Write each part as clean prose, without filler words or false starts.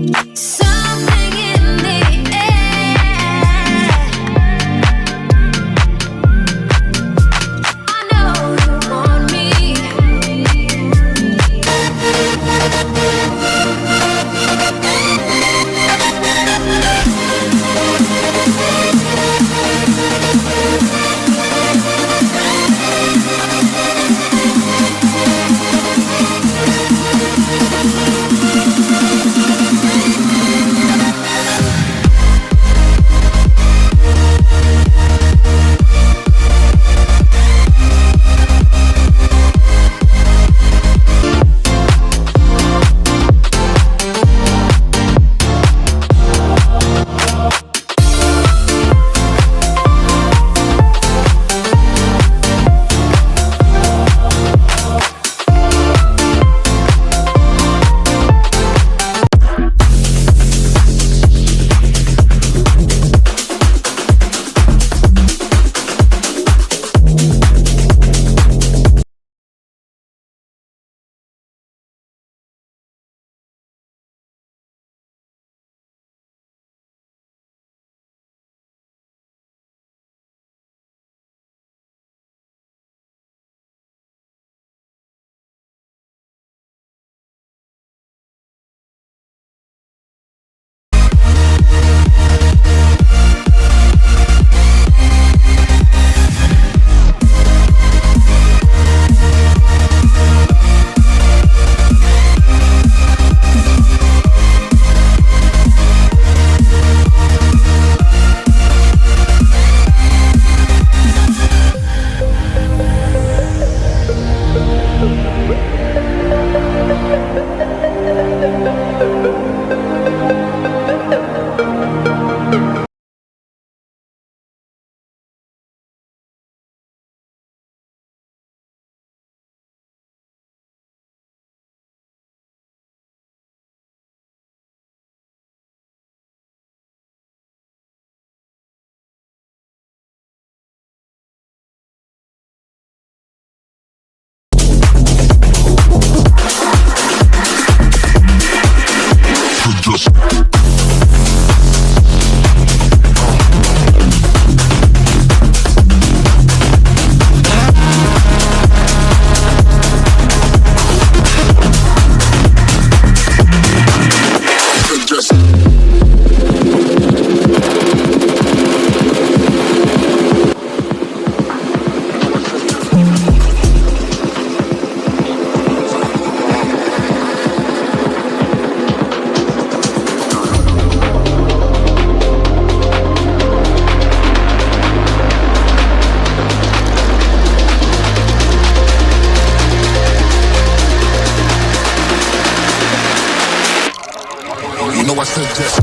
Something in the air. I know you want me. I suggest.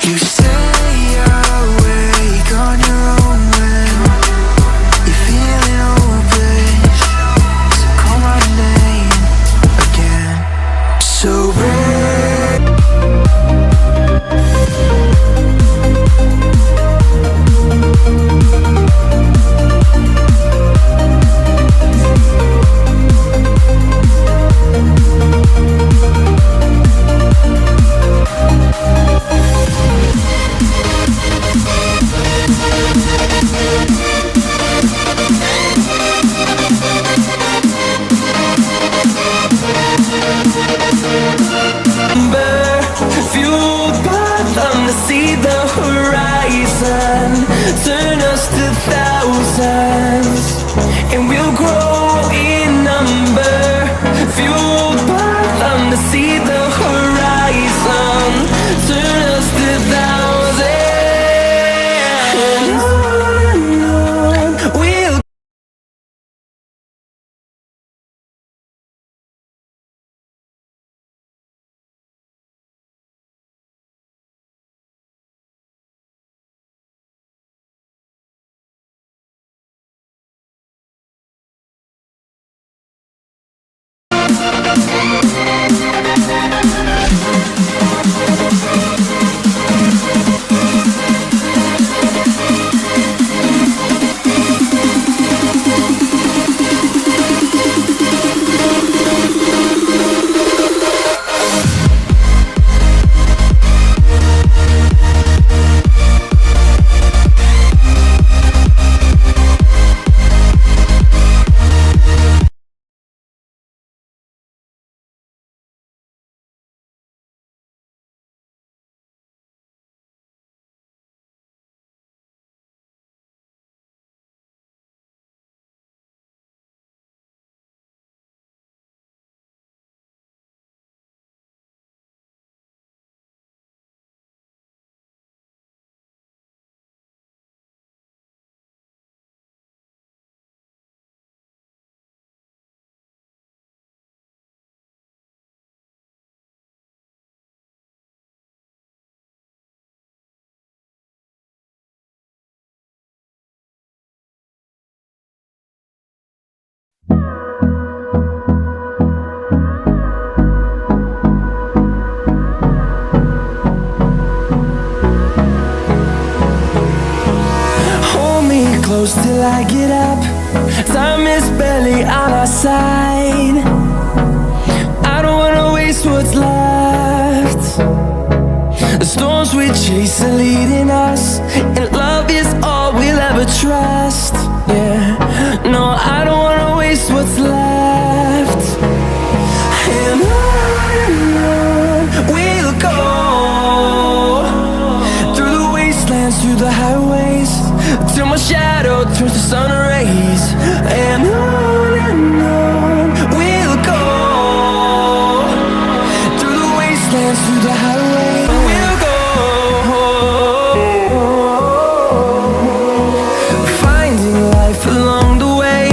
You stay awake on your own when you're feeling hopeless. So call my name again. So fueled by them to see the horizon, turn us to thousands, and we'll grow in number. Fueled by them to see the horizon, turn us to thousands, and on we'll. Close till I get up. Time is barely on our side. I don't wanna waste what's left. The storms we chase are leading us, and love is all we'll ever trust. Yeah, no, I don't wanna waste what's left. And on we'll go, through the wastelands, through the highways, till my shadow turns to sun rays. And on we'll go, through the wastelands, through the highways. We'll go, finding life along the way,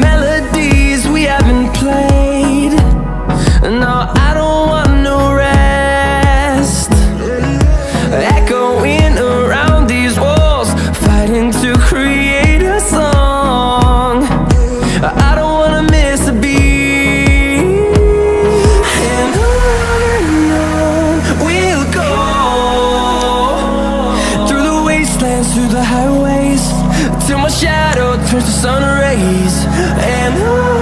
melodies we haven't played. No, I don't want no rest, echoing around these walls, fighting to create a song. I don't wanna miss a beat. And on we'll go, through the wastelands, through the highways, till my shadow turns to sun rays. And on